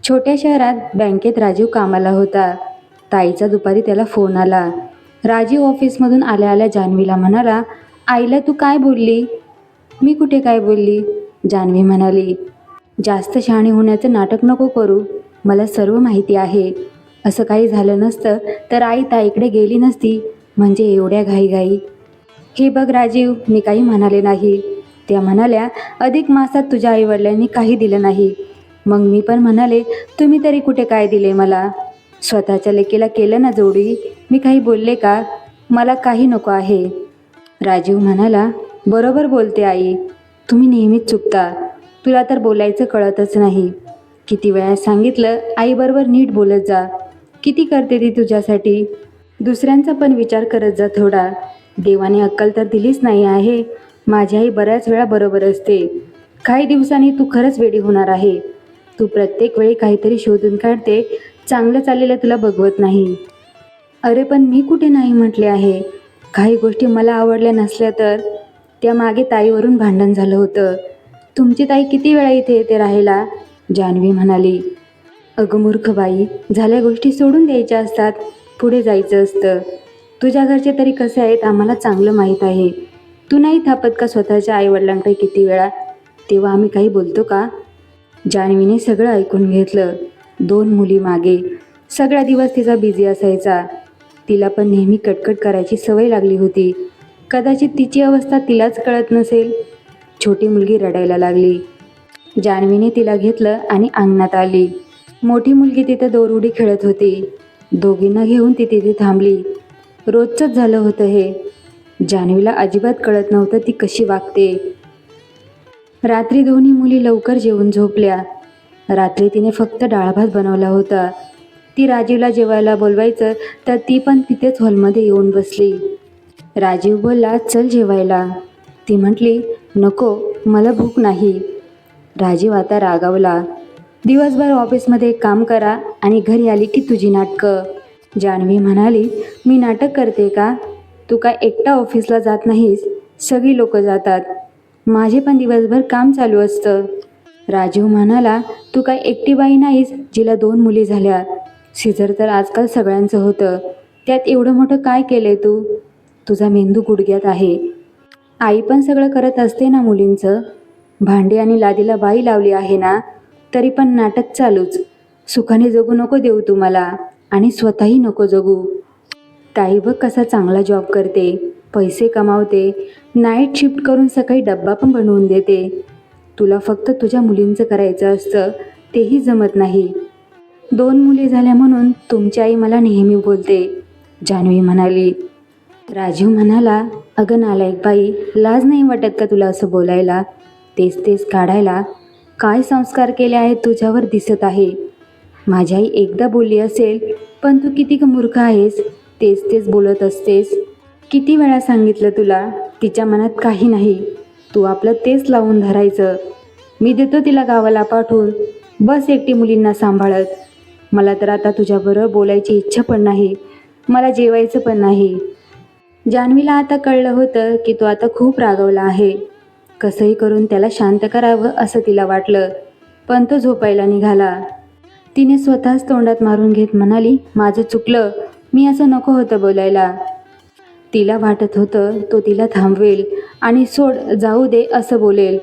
छोट्या शहरात बँकेत राजीव कामाला होता. ताईचा दुपारी त्याला फोन आला. राजीव ऑफिसमधून आल्या आल्या जान्हवीला म्हणाला, आईला तू काय बोलली? मी कुठे काय बोलली? जान्हवी म्हणाली, जास्त शहाणी होण्याचं नाटक नको करू. मला सर्व माहिती आहे. असं काही झालं नसतं तर आई ताईकडे गेली नसती. म्हणजे एवढ्या घाईघाई. हे बघ राजीव, मी काही म्हणाले नाही. त्या म्हणाल्या, अधिक मासात तुझ्या आईवडिलांनी काही दिलं नाही. मग मी पण म्हणाले, तुम्ही तरी कुठे काय दिले मला? स्वतःच्या लेकीला केलं ना जोडी. मी काही बोलले का? मला काही नको आहे. राजीव म्हणाला, बरोबर बोलते आई. तुम्ही नेहमीच चुकता. तुला तर बोलायचं कळतच नाही. किती वेळा सांगितलं, आईबरोबर नीट बोलत जा. किती करते ती तुझ्यासाठी. दुसऱ्यांचा पण विचार करत जा थोडा. देवाने अक्कल तर दिलीच नाही आहे. माझी आई बऱ्याच वेळा बरोबर असते. काही दिवसांनी तू खरंच वेडी होणार आहे. तू प्रत्येक वेळी काहीतरी शोधून काढते. चांगलं चाललेलं तुला बघवत नाही. अरे पण मी कुठे नाही म्हटले आहे. काही गोष्टी मला आवडल्या नसल्या तर. त्या मागे ताईवरून भांडण झालं होतं. तुमची ताई किती वेळा इथे येते राहायला? जान्हवी म्हणाली. अगं मूर्ख बाई, झाल्या गोष्टी सोडून द्यायच्या असतात. पुढे जायचं असतं. तुझ्या घरचे तरी कसे आहेत आम्हाला चांगलं माहीत आहे. तू नाही थापत का स्वतःच्या आईवडिलांकडे किती वेळा? तेव्हा आम्ही काही बोलतो का? जान्हवीने सगळं ऐकून घेतलं. 2 मुली मागे. सगळा दिवस तिचा बिझी असायचा. तिला पण नेहमी कटकट करायची सवय लागली होती. कदाचित तिची अवस्था तिलाच कळत नसेल. छोटी मुलगी रडायला लागली. जान्हवीने तिला घेतलं आणि अंगणात आली. मोठी मुलगी तिथं दोरउडी खेळत होती. दोघींना घेऊन ती तिथे थांबली. रोजचंच झालं होतं हे. जान्हवीला अजिबात कळत नव्हतं ती कशी वागते. रात्री दोन्ही मुली लवकर जेवून झोपल्या. रात्री तिने फक्त डाळ भात बनवला होता. ती राजीवला जेवायला बोलवायचं तर ती पण तिथेच हॉलमध्ये येऊन बसली. राजीव बोलला, चल जेवायला. ती म्हटली, नको, मला भूक नाही. राजीव आता रागावला. दिवसभर ऑफिसमध्ये काम करा आणि घरी आली की तुझी नाटकं. जान्हवी म्हणाली, मी नाटक करते का? तू काय एकटा ऑफिसला जात नाहीस. सगळी लोक जातात. माझे पण दिवसभर काम चालू असतं. राजीव म्हणाला, तू काय एकटी बाई नाहीस जिला 2 मुली झाल्या. सिझर तर आजकाल सगळ्यांचं होतं. त्यात एवढं मोठं काय केलंय तू? तुझा मेंदू गुडघ्यात आहे. आई पण सगळं करत असते ना मुलींचं. भांडी आणि लादीला बाई लावली आहे ना. तरी पण नाटक चालूच. सुखाने जगू नको देऊ तू मला. आणि स्वतःही नको जगू. ताई बघ कसा चांगला जॉब करते. पैसे कमावते. नाईट शिफ्ट करून सकाळी डब्बा पण बनवून देते. तुला फक्त तुझ्या मुलींचं करायचं असतं. तेही जमत नाही. 2 मुली झाल्या म्हणून तुमची आई मला नेहमी बोलते. जान्हवी म्हणाली. राजीव म्हणाला, अगं नालायक बाई, लाज नाही वाटत का तुला असं बोलायला? तेच तेच काढायला. काय संस्कार केले आहेत तुझ्यावर दिसत आहे. माझी आई एकदा बोलली असेल, पण तू किती मूर्ख आहेस. तेच तेच बोलत असतेस. किती वेळा सांगितलं तुला, तिच्या मनात काही नाही. तू आपलं तेच लावून धरायचं. मी देतो तिला गावाला पाठवून. बस एकटी मुलींना सांभाळत. मला तर आता तुझ्याबरोबर बोलायची इच्छा पण नाही. मला जेवायचं पण नाही. जान्हवीला आता कळलं होतं की तो आता खूप रागावला आहे. कसंही करून त्याला शांत करावं असं तिला वाटलं. पण तो झोपायला निघाला. तिने स्वतःच तोंडात मारून घेत म्हणाली, माझं चुकलं. मी असं नको होतं बोलायला. तिला वाटत होतं तो तिला थांबवेल आणि सोड, जाऊ दे असं बोलेल.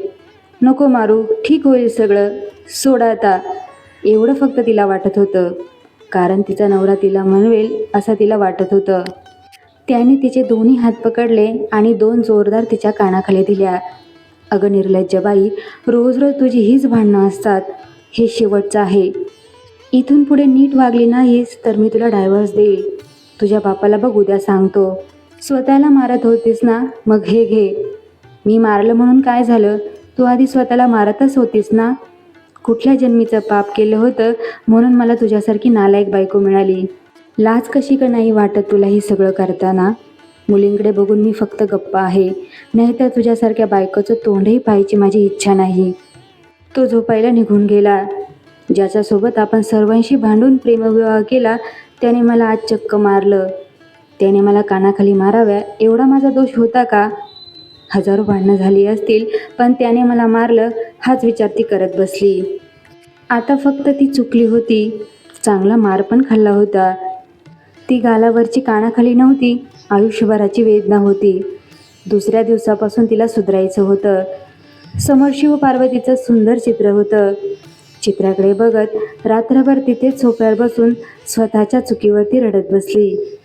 नको मारू, ठीक होईल सगळं, सोड आता. एवढं फक्त तिला वाटत होतं. कारण तिचा नवरा तिला म्हणवेल असं तिला वाटत होतं. त्याने तिचे दोन्ही हात पकडले आणि 2 जोरदार तिच्या कानाखाली दिल्या. अगं निर्लज्ज बाई, रोज रोज तुझी हीच भांडणं असतात. हे शेवटचं आहे. इथून पुढे नीट वागली नाहीस तर मी तुला डायव्हर्स देईल. तुझ्या बापाला बघ उद्या सांगतो. स्वतःला मारत होतीस ना, मग हे घे. मी मारलं म्हणून काय झालं? तू आधी स्वतःला मारतच होतीस ना. कुठल्या जन्मीचं पाप केलं होतं म्हणून मला तुझ्यासारखी नालायक बायको मिळाली. लाज कशी का नाही वाटत तुला हे सगळं करताना? मुलींकडे बघून मी फक्त गप्पा आहे. नाहीतर तुझ्यासारख्या बायकोचं तोंडही पाहायची माझी इच्छा नाही. तो झोपायला निघून गेला. ज्याच्यासोबत आपण सर्वांशी भांडून प्रेमविवाह केला त्याने मला आज चक्क मारलं. त्याने मला कानाखाली माराव्या एवढा माझा दोष होता का? हजारो भांडणं झाली असतील, पण त्याने मला मारलं हाच विचार ती करत बसली. आता फक्त ती चुकली होती. चांगला मार पण खाल्ला होता. ती गालावरची कानाखाली नव्हती, आयुष्यभराची वेदना होती. दुसऱ्या दिवसापासून तिला सुधारायचं होतं. समोर शिव पार्वतीचं सुंदर चित्र होतं. चित्राकडे बघत रात्रभर तिथेच सोफ्यावर बसून स्वतःच्या चुकीवरती रडत बसली.